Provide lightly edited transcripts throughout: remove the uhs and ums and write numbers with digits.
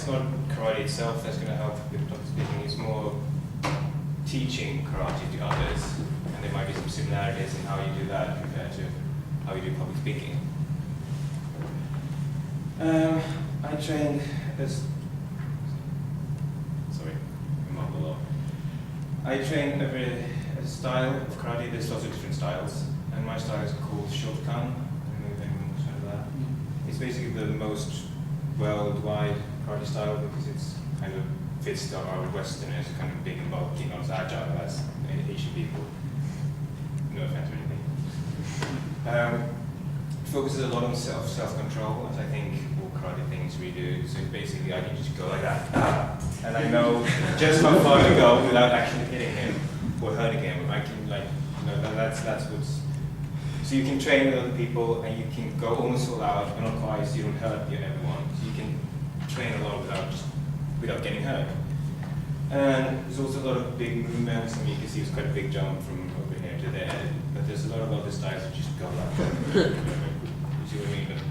it's not karate itself that's going to help with public speaking. It's more teaching karate to others, and there might be some similarities in how you do that compared to how you do public speaking. I trained as I train every style of karate. There's lots of different styles, and my style is called Shotokan. I don't know if anyone's heard of that. It's basically the most worldwide karate style because it's kind of fits our Westerners, kind of big and bulky, not as agile as Asian people. No offense or anything. Focuses a lot on self-control, as I think all karate things we do. So basically, I can just go like that, and I know just how far to go without actually hitting him or hurting him. I can that's what's. So you can train with other people, and you can go almost all out, but not quite. So you don't hurt everyone. So you can train a lot without getting hurt. And there's also a lot of big movements. I mean, you can see it's quite a big jump from over here to there. But there's a lot of other styles that just go like that. You see what I mean? But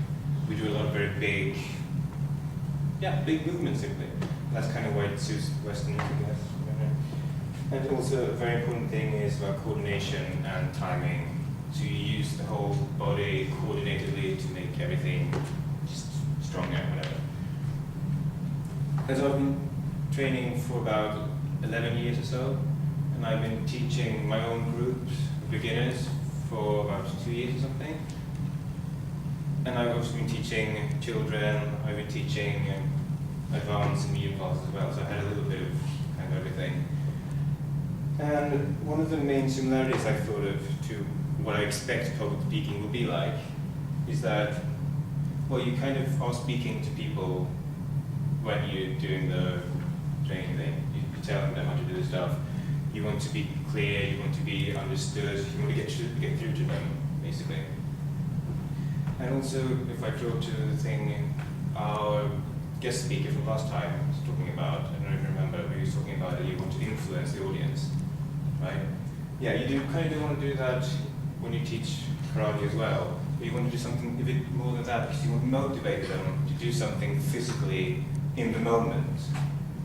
we do a lot of very big movements simply. That's kind of why it suits Westerners, I guess. And also a very important thing is about coordination and timing. So you use the whole body coordinatedly to make everything just stronger, whatever. And so I've been training for about 11 years or so, and I've been teaching my own groups of beginners for about 2 years or something. And I've also been teaching children, I've been teaching advanced and medium classes as well, so I had a little bit of kind of everything. And one of the main similarities I've thought of to what I expect public speaking will be like is that, well, you kind of are speaking to people when you're doing the training thing. You're telling them how to do the stuff. You want to be clear, you want to be understood, you want to get through to them, basically. And also, if I draw to the thing, our guest speaker from last time was talking about, I don't know if you remember, but he was talking about that you want to influence the audience, right? Yeah, you kind of want to do that when you teach karate as well. But you want to do something a bit more than that because you want to motivate them to do something physically in the moment.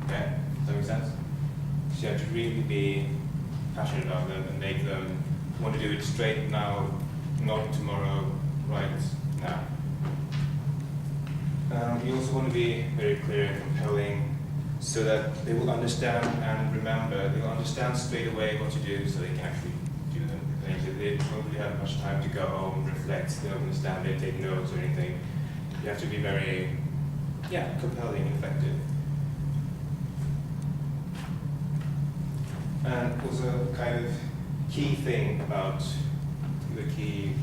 Okay? Does that make sense? So you have to really be passionate about them and make them want to do it straight now, not tomorrow, right now. You also want to be very clear and compelling so that they will understand and remember. They will understand straight away what to do so they can actually do them. They don't really have much time to go home, reflect, they don't understand it, take notes or anything. You have to be very, compelling and effective. And also kind of key thing about the key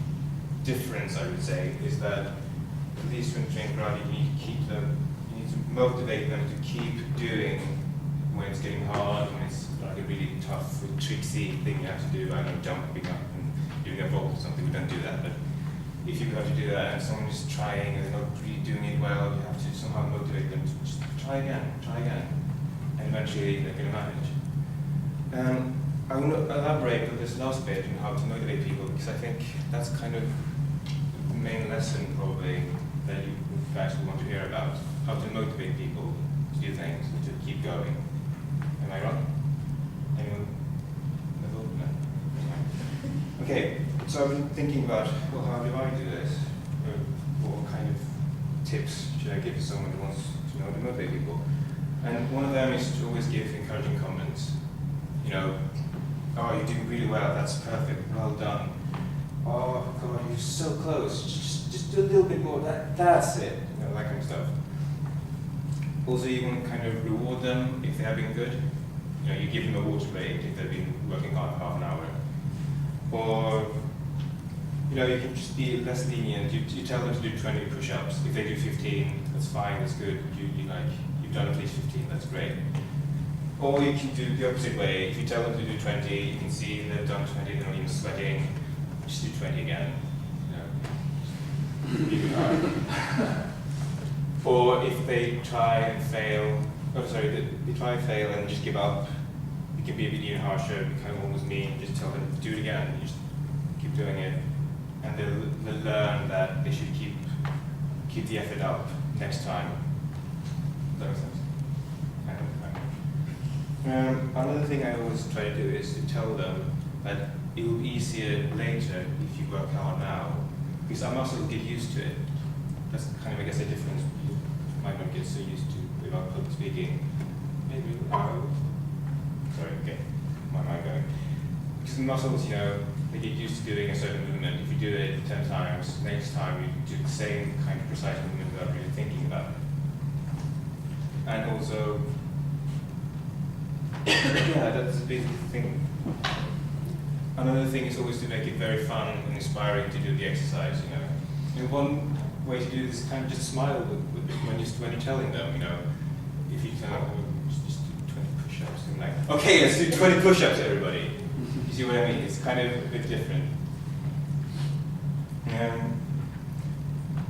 difference, I would say, is that at least when training karate, you need to keep them, you need to motivate them to keep doing when it's getting hard, when it's like a really tough, tricksy thing you have to do. I don't know, jumping up and doing a vault or something. We don't do that, but if you have to do that and someone is trying and they're not really doing it well, you have to somehow motivate them to just try again, and eventually they're going to manage. I want to elaborate on this last bit on how to motivate people, because I think that's kind of the main lesson probably that you guys will want to hear about, how to motivate people to do things, to keep going. Am I wrong? Anyone? No? Okay, so I've been thinking about, well, how do I do this? What kind of tips should I give to someone who wants to know how to motivate people? And one of them is to always give encouraging comments. You know, oh, you're doing really well, that's perfect, well done. Oh God, you're so close, just do a little bit more, that's it, you know, that kind of stuff. Also, you want to kind of reward them if they have been good. You know, you give them a water break if they've been working hard for half an hour. Or, you know, you can just be less lenient. You tell them to do 20 push-ups. If they do 15, that's fine, that's good. You've done at least 15, that's great. Or you can do the opposite way. If you tell them to do 20, you can see they've done 20, they're not even sweating. Just do 20 again. You know, even hard. Or if they try and fail, they try and fail and just give up, you can be a bit even harsher, be kind of almost mean, just tell them to do it again, you just keep doing it. And they'll learn that they should keep the effort up next time. Does that make sense? Another thing I always try to do is to tell them that it will be easier later if you work hard now, because our muscles get used to it. That's kind of, I guess, a difference you might not get so used to without public speaking. Maybe, sorry, okay, my mind going. Because the muscles, you know, they get used to doing a certain movement. If you do it 10 times, next time you do the same kind of precise movement without really thinking about it. And also, yeah, that's a big thing. Another thing is always to make it very fun and inspiring to do the exercise, you know. And one way to do this is kind of just smile when you're telling them, you know. If you tell them, just do 20 push-ups, and like, okay, let's do 20 push-ups, everybody. You see what I mean? It's kind of a bit different.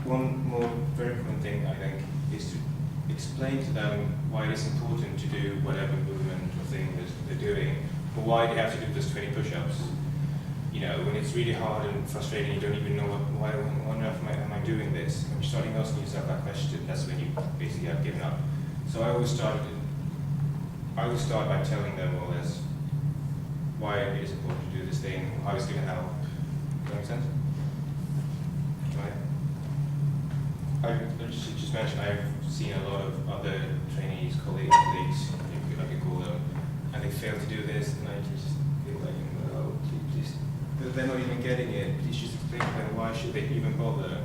One more very important thing, I think, is to explain to them why it's important to do whatever movement or thing that they're doing, or why they have to do those 20 push-ups. You know, when it's really hard and frustrating, you don't even know why on earth am I doing this? When you're starting asking yourself that question, that's when you basically have given up. So I always start by telling them all this, why it is important to do this thing, how it's going to help. Does that make sense? Right? I just mentioned I've seen a lot of other trainees, colleagues, if I could call them, and they fail to do this, and I just feel like, well, they're not even getting it. Please just explain to them why should they even bother.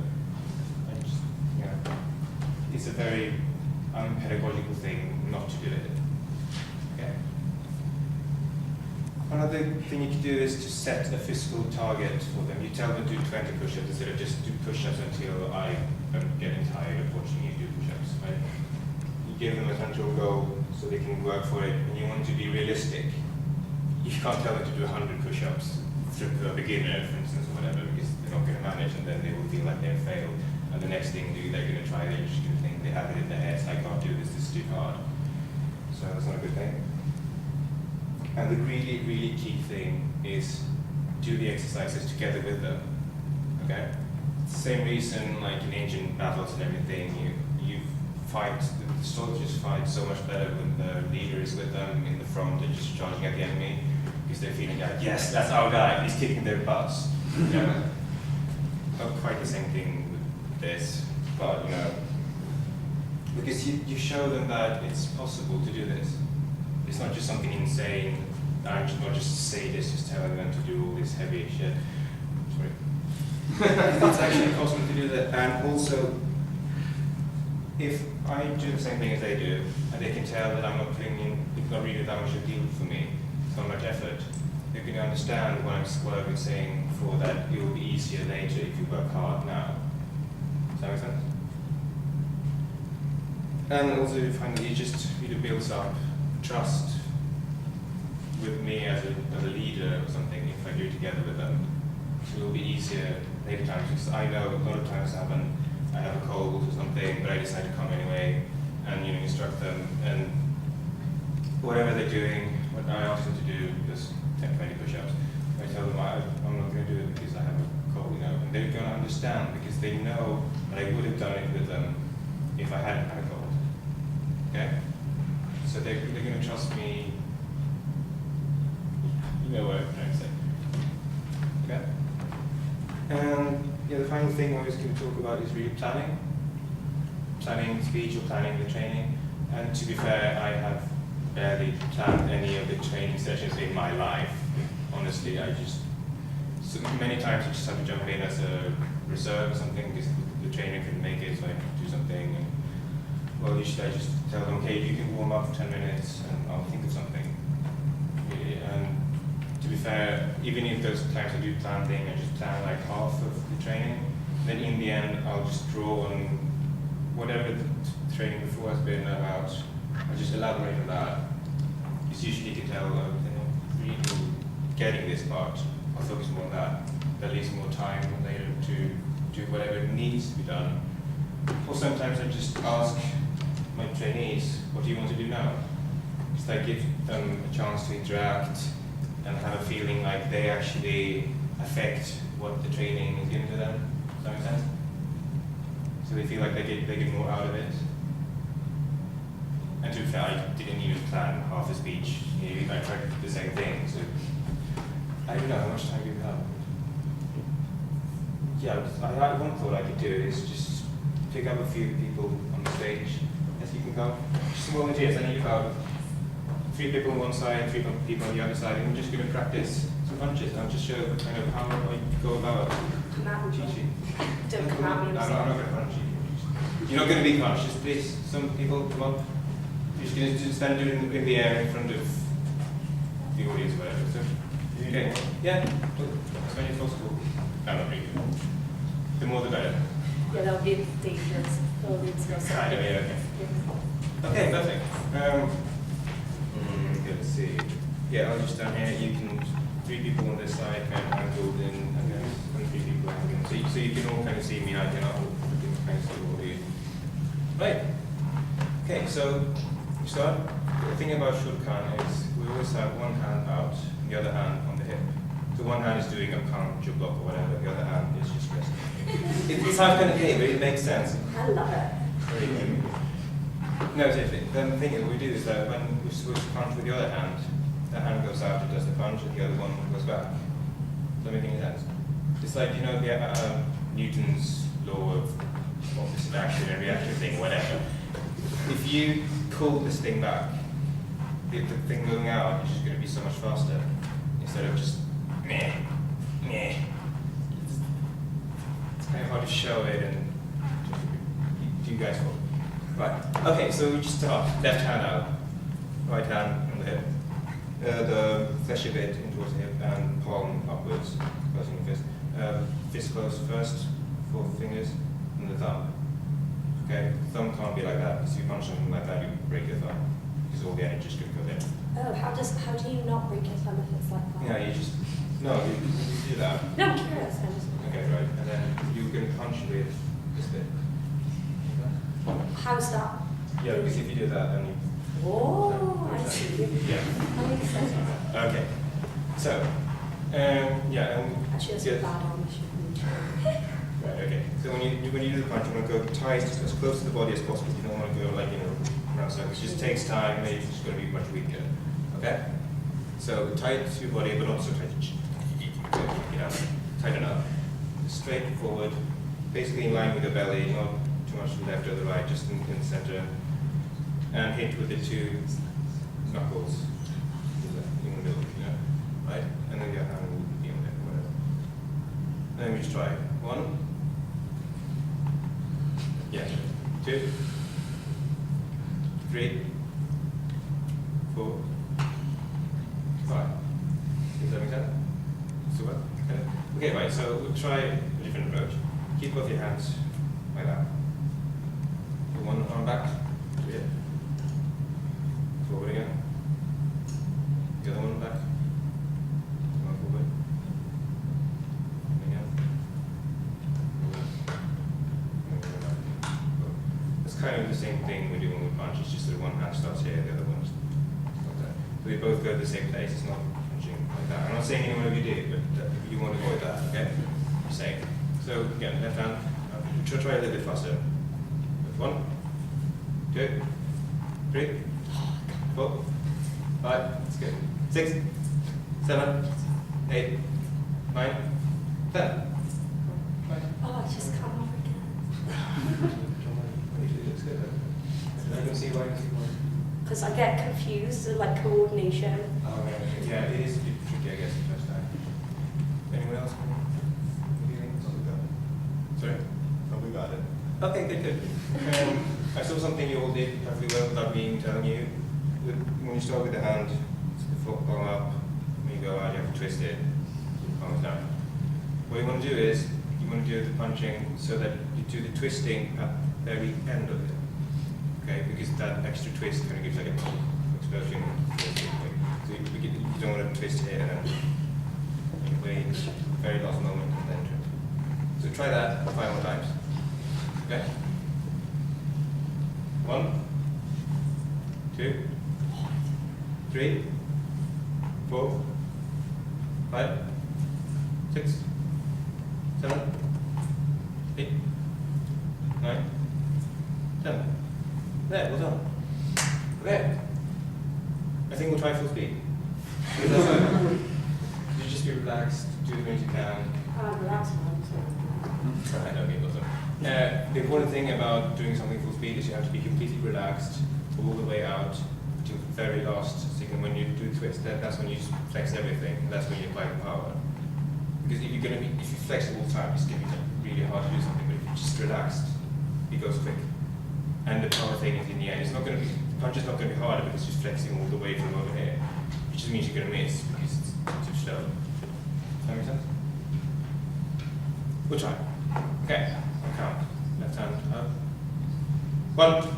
I just, you know, it's a very unpedagogical thing not to do it. Okay. Another thing you can do is to set a physical target for them. You tell them to do 20 push-ups instead of just do push-ups until I am getting tired of watching you do push-ups. Right? You give them a central goal so they can work for it, and you want to be realistic. You can't tell them to do 100 push-ups for a beginner, for instance, or whatever, because they're not going to manage, and then they will feel like they've failed. And the next thing they're going to try, they're just going to think they have it in their heads, I can't do this is too hard. So that's not a good thing. And the really, really key thing is do the exercises together with them. Okay? Same reason, like in ancient battles and everything, you fight, the soldiers fight so much better when the leader is with them in the front and just charging at the enemy, because they're feeling like, yes, that's our guy, he's kicking their butts. You know? Not quite the same thing with this, but you know, because you show them that it's possible to do this. It's not just something insane. I'm just not just say this, just telling them to do all this heavy shit. Sorry. It's actually possible to do that. And also, if I do the same thing as they do, and they can tell that I'm not putting in, it's not really that much of a deal for me, it's not much effort, they're going to understand what I've been saying before, that it will be easier later if you work hard now. Does that make sense? And also, finally, it just really builds up trust with me as a leader or something if I do it together with them. So it will be easier later times, because I know a lot of times I have a cold or something, but I decide to come anyway and instruct them, and whatever they're doing, what I ask them to do, just 10, 20 push-ups. I tell them I'm not going to do it because I have a cold, and they're going to understand because they know that I would have done it with them if I hadn't had a cold. Okay? So they're going to trust me. You know what I'm trying to say. Okay? And yeah, the final thing I was going to talk about is really planning. Planning speech or planning the training. And to be fair, I have barely planned any of the training sessions in my life. Honestly, so many times I just have to jump in as a reserve or something because the trainer couldn't make it, so I have to do something. And, well, usually I just tell them, okay, you can warm up for 10 minutes and I'll think of something. Really. And to be fair, even if those times I do plan thing, I just plan like half of the training. Then in the end, I'll just draw on whatever the training before has been about. I just elaborate on that. Because usually you can tell they're not really getting this part. I'll focus more on that. That leaves more time later to do whatever needs to be done. Or sometimes I just ask my trainees, what do you want to do now? Because I give them a chance to interact and have a feeling like they actually affect what the training is giving to them. Does that make sense? So they feel like they get more out of it. And to be fair, I didn't even plan half the speech. You know, I tried to do the same thing. So I don't know how much time you have. Yeah, one thought I could do is just pick up a few people on the stage as you can go. Just volunteers. I need about 3 people on one side, 3 people on the other side, and we're just going to practice some punches. I'll just show kind of how I go about teaching. Don't come at me. I'm not going to punch you. You're not going to be punched. Just please, some people come up. You're just going to stand in the air in front of the audience, whatever. So, okay. Yeah. As many as possible. I'm not really good. The more the better. Yeah, that would be dangerous. Kind of, yeah, okay. Okay, perfect. Let's see. Yeah, I'll just stand here. You can 3 people on this side, kind of angled in, and then 3 people angled. So you can all kind of see me. I can all kind of see all of you. Right. Okay, so we start. The thing about Shurkan is we always have one hand out, the other hand on the hip. So one hand is doing a punch or block or whatever, the other hand is just resting. It sounds kind of gay, but it makes sense. I love it. No, seriously. Then the thing is, what we do is that when we switch punch with the other hand, the hand goes out, it does the punch, and the other one goes back. Does that make any sense? It's like, you know, Newton's law of opposite action and reaction thing, whatever. If you pull this thing back, the thing going out is just going to be so much faster instead of just meh, meh. It's kind of hard to show it, and you guys will. Right. Okay, so we just start. Left hand out, right hand on the hip. The fleshy bit in towards the hip and palm upwards, closing the fist. Fist close first, 4 fingers, and the thumb. Okay, the thumb can't be like that, because if you punch something like that, you break your thumb. Because all the energy is going to go there. Oh, how do you not break your thumb if it's like that? Yeah, you do that. No, I'm curious. Okay, right, and then you can punch with this bit. How's that? Yeah, because if you do that, then you... Oh, I see. Yeah. That makes sense. Okay, so, yeah, Actually, that's yes. bad on the Right, okay. So when you do the punch, you want to go tight, as close to the body as possible. You don't want to go like, around so it just takes time, maybe it's going to be much weaker. Okay? So tight to your body, but also tight to tighten up. Straight forward, basically in line with the belly, not too much to the left or the right, just in the center. And hit with the 2 knuckles in the middle, right? And then your hand will be on there, whatever. Then we just try 1. Yeah. 2. 3. 4. 5. Does that make sense? Super. Okay, right, so we'll try a different approach. Keep both your hands like that. Put one arm back to here. Forward again. The other one back. One forward. Again. It's kind of the same thing we do when we punch, it's just that one hand starts here, the other one starts there. So we both go to the same place, it's not punching like that. I'm not saying any one of you did, but you want to avoid that, okay? I'm saying. So again, left hand, try a little bit faster. 1, 2, 3, 4, 5, that's good. 6, 7, 8, 9, 10. Oh, I just come over again. I can see why. Because I get confused, like coordination. Oh, yeah, it is a bit tricky, I guess, the first time. Anyone else? Sorry? Oh, we got it. Okay, good. I saw something you all did perfectly well without me telling you. When you start with the hand, it's the foot palm up. When you go out, you have to twist it. Palm down. What you want to do is, you want to do the punching so that you do the twisting at the very end of it. Okay, because that extra twist kind of gives like an explosion. So you don't want to twist here and then you wait the very last moment and then turn. So try that 5 more times. Okay? 1, 2, 3, 4, 5, 6, 7, 8, 9, 10. There, well done. Okay. I think we'll try full speed. You just be relaxed, do as much as you can. Relax, Try, okay, awesome. The important thing about doing something full speed is you have to be completely relaxed all the way out to the very last second. When you do twist, that's when you flex everything. That's when you apply the power. Because if you flex it all the time, it's going to be really hard to do something. But if you're just relaxed, it goes quick. And the power thing is in the end, it's not going to be, the punch is not going to be harder because it's just flexing all the way from over here. It just means you're going to miss because it's too slow. Does that make sense? We'll try. Okay, I'll count. Left hand up. 1,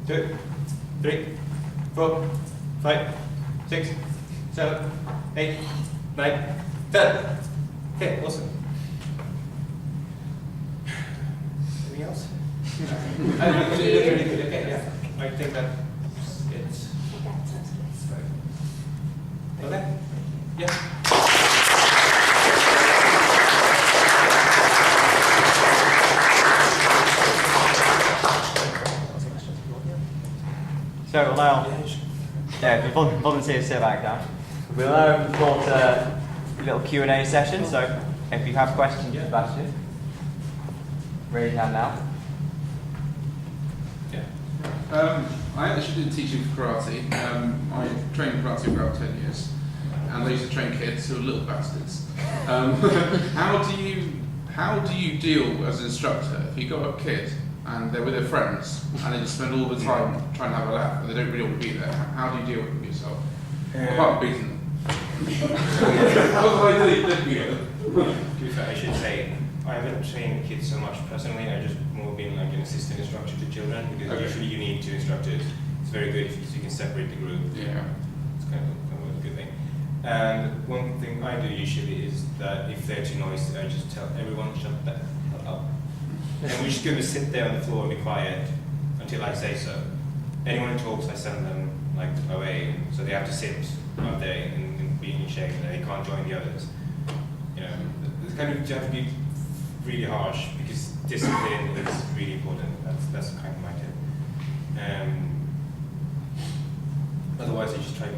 2, 3, 4, 5, 6, 7, 8, 9, 10. Okay, awesome. Anything else? Really good. Okay, yeah. I think that's it. Okay? Yeah. So we'll now, if you volunteer to sit back down, we'll now open the floor to a little Q&A session. So if you have questions, Sebastian, raise your hand now. I actually did teaching for karate. I trained karate for about 10 years, and I used to train kids who are little bastards. How do you deal as an instructor if you got a kid and they're with their friends and they just spend all the time trying to have a laugh and they don't really want to be there? How do you deal with yourself? Apart from beating them. What do I do? To be fair, I should say, I haven't trained kids so much personally. I just more been like an assistant instructor to children because usually you need 2 instructors. It's very good if you can separate the group. Yeah. It's kind of a good thing. And one thing I do usually is that if they're too noisy, I just tell everyone shut the hell up. And we're just going to sit there on the floor and be quiet until I say so. Anyone who talks, I send them like away, so they have to sit out there and be in shade, and they can't join the others. You know, it's kind of, you have to be really harsh because discipline is really important. That's kind of my tip. Otherwise, I just try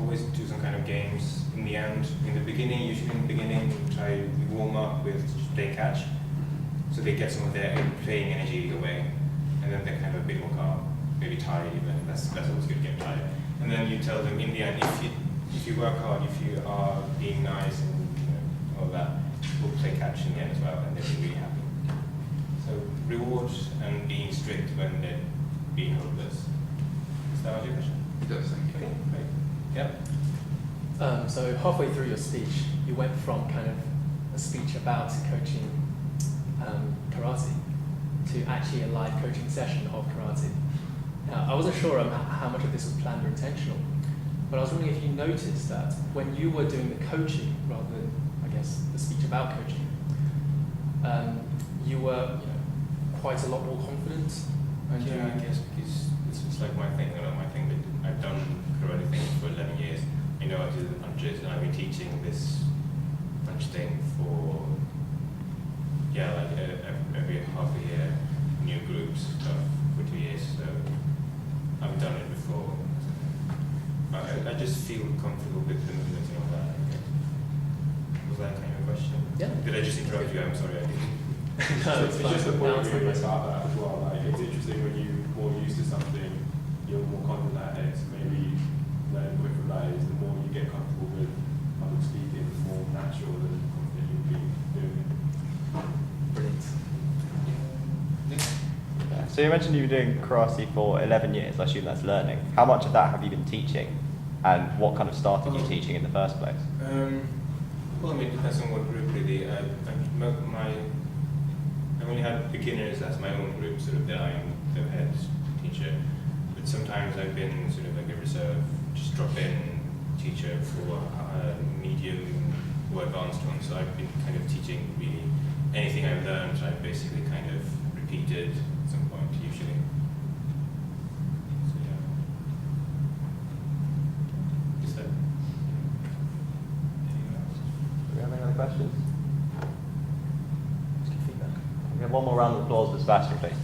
always do some kind of games. In the end, in the beginning, usually in the beginning, we warm up with play catch, so they get some of their playing energy away, and then they kind of a bit more calm, maybe tired even. That's always good to get tired. And then you tell them in the end, if you work hard, if you are being nice and all that, we'll play catch in the end as well, and they'll be really happy. So reward and being strict when they're being hopeless. Is that your question? It does, thank you. Okay, great. Yeah. So halfway through your speech, you went from kind of a speech about coaching karate to actually a live coaching session of karate. Now, I wasn't sure how much of this was planned or intentional, but I was wondering if you noticed that when you were doing the coaching rather than, I guess, the speech about coaching, you were quite a lot more confident. And yeah, I guess because it's like my thing, my thing. But I've done karate thing for 11 years. I know how to do the punches, and I've been teaching this punch thing for every half a year, new groups for 2 years. So I've done it before. I just feel comfortable with the movements and all that. Was that kind of a question? Yeah. Did I just interrupt you? I'm sorry, I didn't. No, it's just the point really about that as well. Like, it's interesting when you're more used to something, you're more confident at it. So maybe learning quicker about it is the more you get comfortable with public speaking, the more natural and confident you'll be doing it. Brilliant. Yeah. So you mentioned you were doing karate for 11 years. I assume that's learning. How much of that have you been teaching, and what kind of started you teaching in the first place? Well, I mean, it depends on what group really. I've only had beginners as my own group, sort of, that I'm the head teacher. But sometimes I've been sort of like a reserve, just drop-in teacher for medium or advanced ones. So I've been kind of teaching really anything I've learned. I've basically kind of repeated at some point, usually. So yeah. Is that anything else? Do we have any other questions? Good feedback. We have one more round of applause for Sebastian, please.